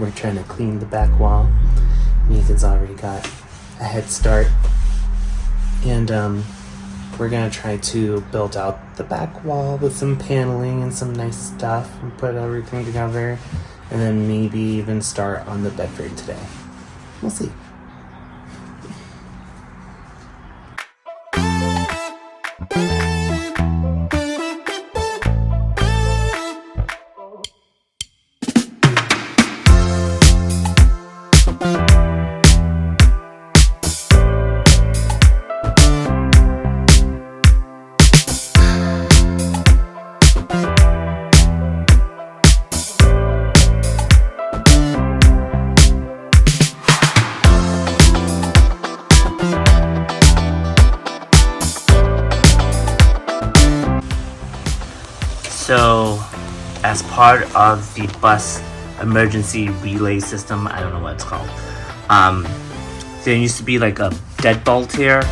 we're trying to clean the back wall. Nathan's already got a head start. And we're going to try to build out the back wall with some paneling and some nice stuff and put everything together. And then maybe even start on the bedframe today. We'll see. So, as part of the bus emergency relay system, I don't know what it's called, there used to be like a deadbolt here,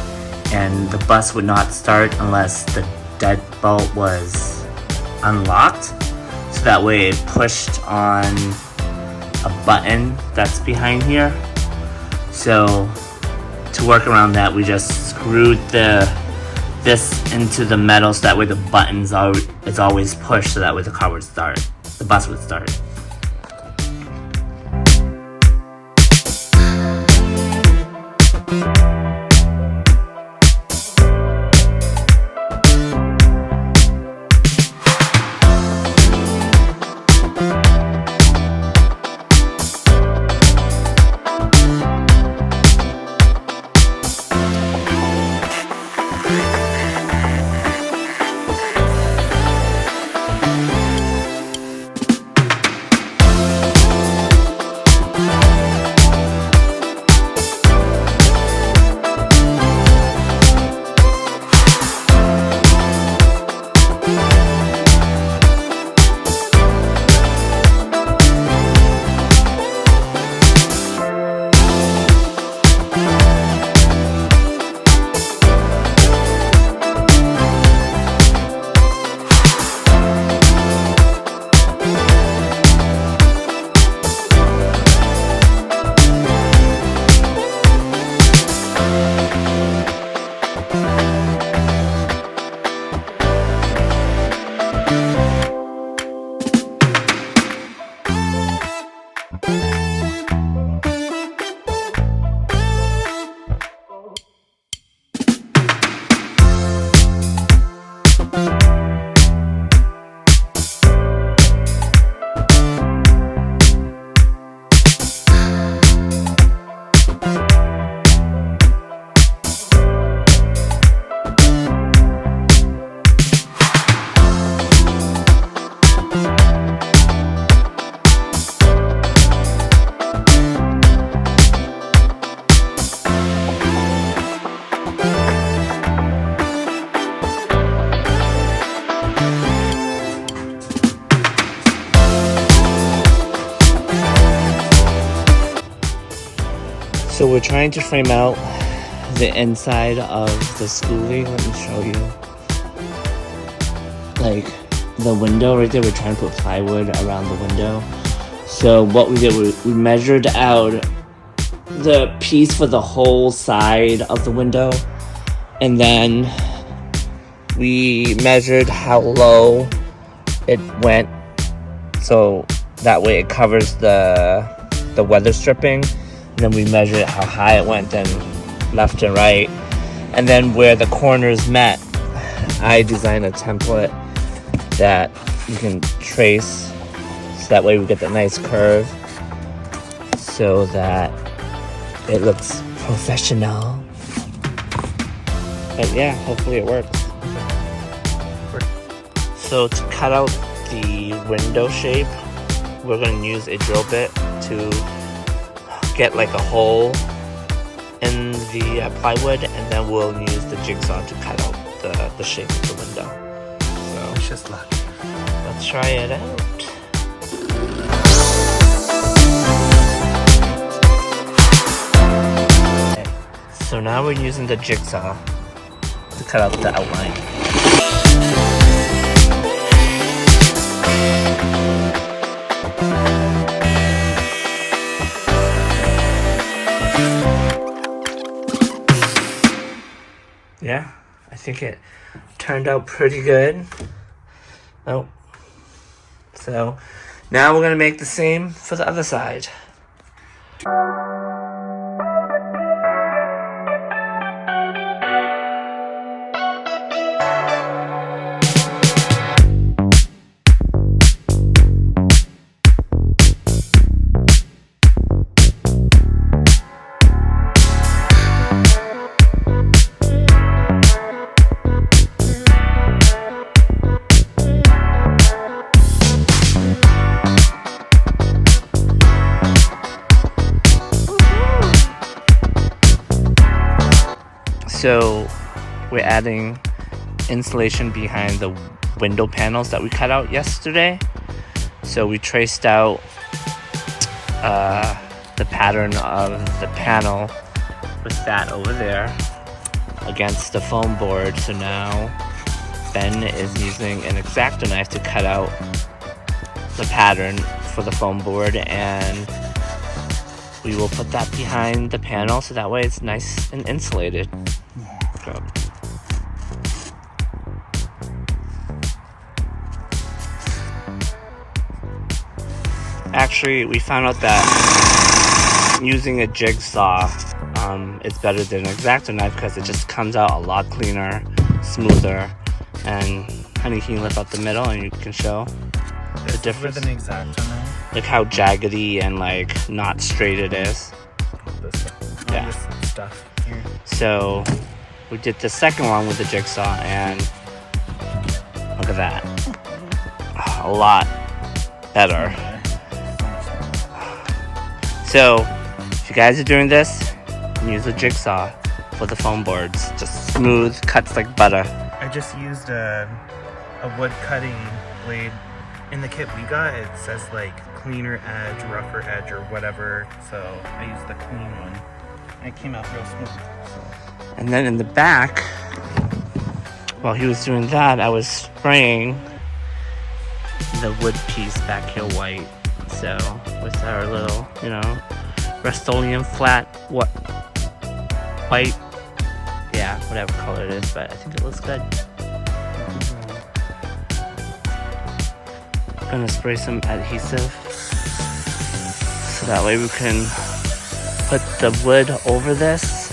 and the bus would not start unless the deadbolt was unlocked. So that way it pushed on a button that's behind here. So to work around that, we just screwed this into the metal so that way the buttons it's always pushed, so that way the car would start, the bus would start. So we're trying to frame out the inside of the schooling. Let me show you. Like the window right there, we're trying to put plywood around the window. So what we did, we measured out the piece for the whole side of the window. And then we measured how low it went. So that way it covers the weather stripping. And then we measured how high it went, and left and right. And then where the corners met, I designed a template that you can trace, so that way we get that nice curve, so that it looks professional. But yeah, hopefully it works. So to cut out the window shape, we're going to use a drill bit to get like a hole in the plywood, and then we'll use the jigsaw to cut out the shape of the window. So it's just luck. Let's try it out. Okay. So now we're using the jigsaw to cut out the outline. think it turned out pretty good. Oh. So now we're gonna make the same for the other side. So we're adding insulation behind the window panels that we cut out yesterday. So we traced out the pattern of the panel with that over there against the foam board. So now Ben is using an X-Acto knife to cut out the pattern for the foam board, and we will put that behind the panel so that way it's nice and insulated. So. Actually, we found out that using a jigsaw is better than an X-Acto knife because it just comes out a lot cleaner, smoother. And honey, can you lift up the middle and you can show the difference? With an X-Acto knife. Look how jaggedy and like not straight it is. This stuff. Yeah. This stuff here. So we did the second one with the jigsaw, and look at that. A lot better. So if you guys are doing this, use a jigsaw for the foam boards. Just smooth cuts like butter. I just used a wood cutting blade. In the kit we got, it says like cleaner edge, rougher edge, or whatever. So I used the clean one. And it came out real smooth. So. And then in the back, while he was doing that, I was spraying the wood piece back here white. So with our little, Rust-Oleum flat white, yeah, whatever color it is, but I think it looks good. I'm gonna spray some adhesive so that way we can put the wood over this.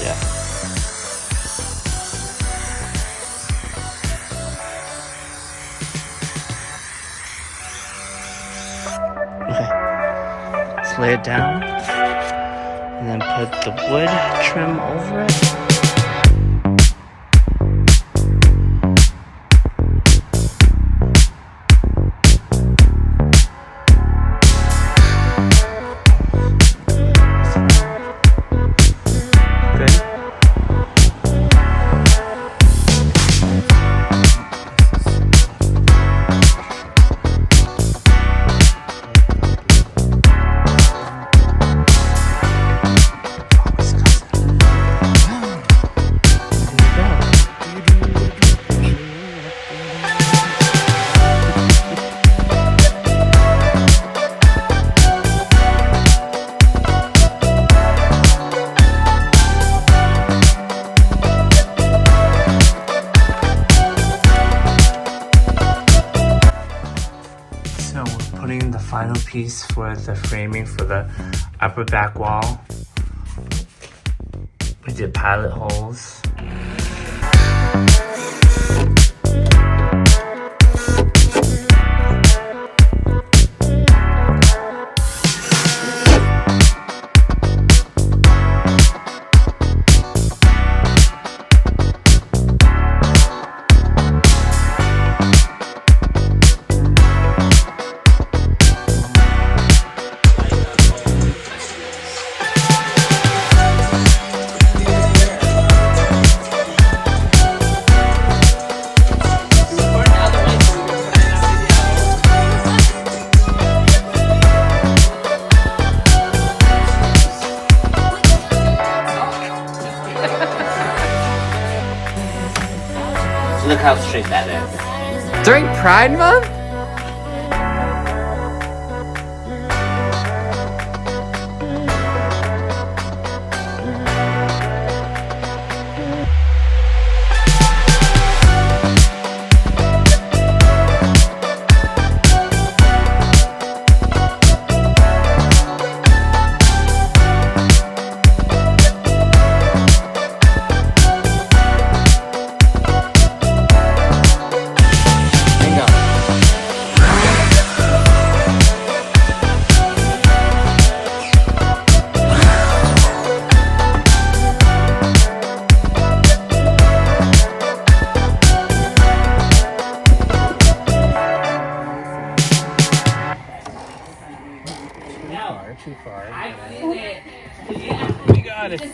Yeah. Okay. Let's lay it down and then put the wood trim over it. Putting the final piece for the framing for the upper back wall. We did pilot holes. Look how straight that is. During Pride Month?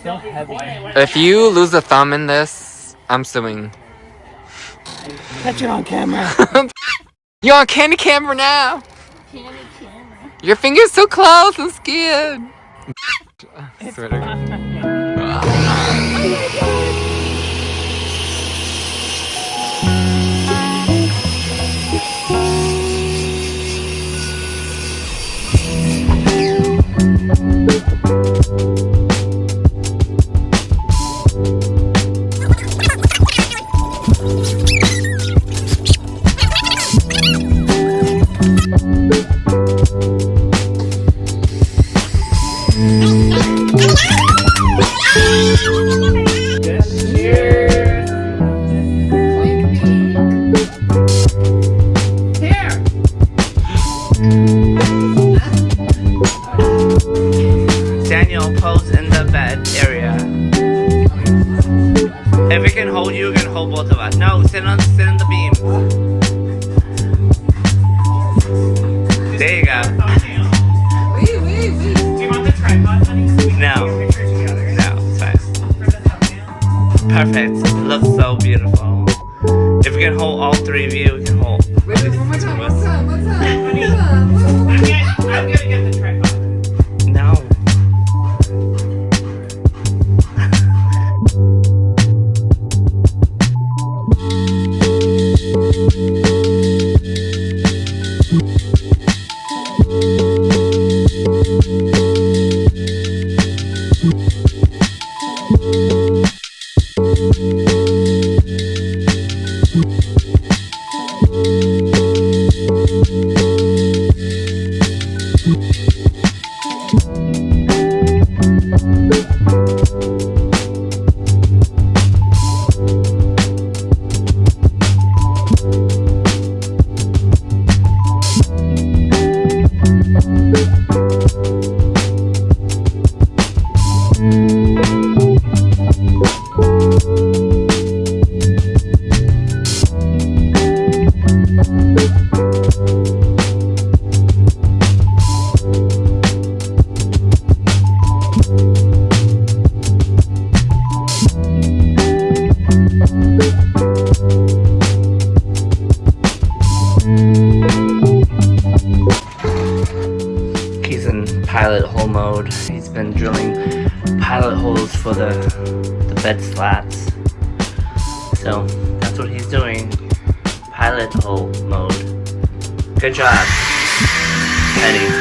so heavy. If you lose a thumb in this, I'm suing. Catch it on camera. You're on candy camera now. Candy camera. Your finger's so close. I'm scared. It's Swear to God. Daniel, pose in the bed area. If it can hold you, it can hold both of us. No, sit in the beam. There you go. Wait. Do you want the tripod, honey? So we can No. take a picture together? No, it's fine. For the thumbnail? Perfect. It looks so beautiful. If we can hold all three of you, we can hold. Wait, one more time. What's up? I'm gonna get the tripod. No. He's in pilot hole mode. He's been drilling pilot holes for the bed slats. So that's what he's doing. Pilot hole mode. Good job, Eddie.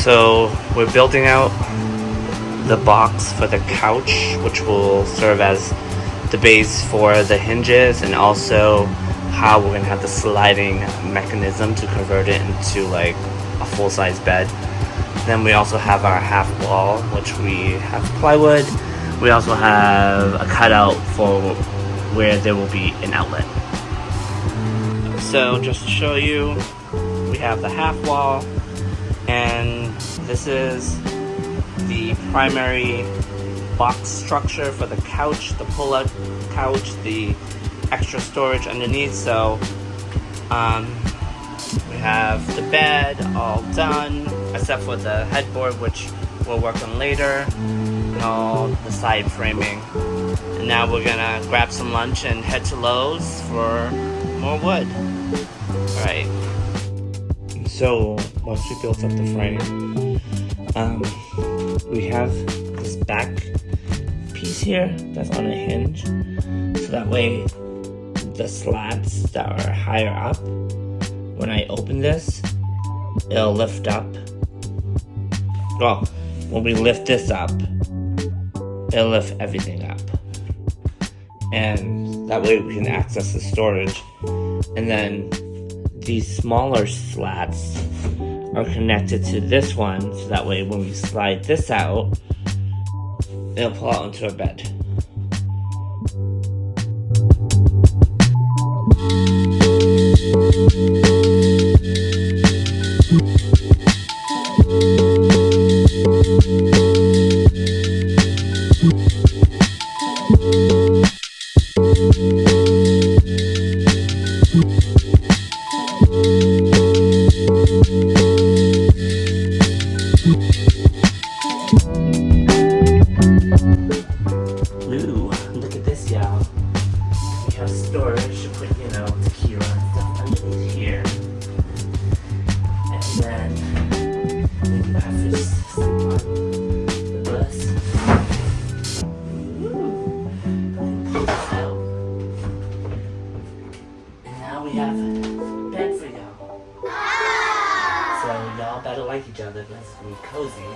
So we're building out the box for the couch, which will serve as the base for the hinges, and also how we're gonna have the sliding mechanism to convert it into like a full-size bed. Then we also have our half wall, which we have plywood. We also have a cutout for where there will be an outlet. So just to show you, we have the half wall, and This is the primary box structure for the couch, the pull-out couch, the extra storage underneath. So we have the bed all done, except for the headboard, which we'll work on later, and all the side framing. And now we're gonna grab some lunch and head to Lowe's for more wood. Alright. So once we built up the frame, we have this back piece here that's on a hinge. So that way the slats that are higher up, when I open this, it'll lift up. Well, when we lift this up, it'll lift everything up. And that way we can access the storage. And then these smaller slats are connected to this one, so that way when we slide this out, it'll pull out into a bed. Ooh, look at this, y'all. We have storage to put, tequila and stuff underneath here. And then we have this on the bus. Ooh, pull this out. And now we have a bed for y'all. So y'all better like each other. Let's be cozy.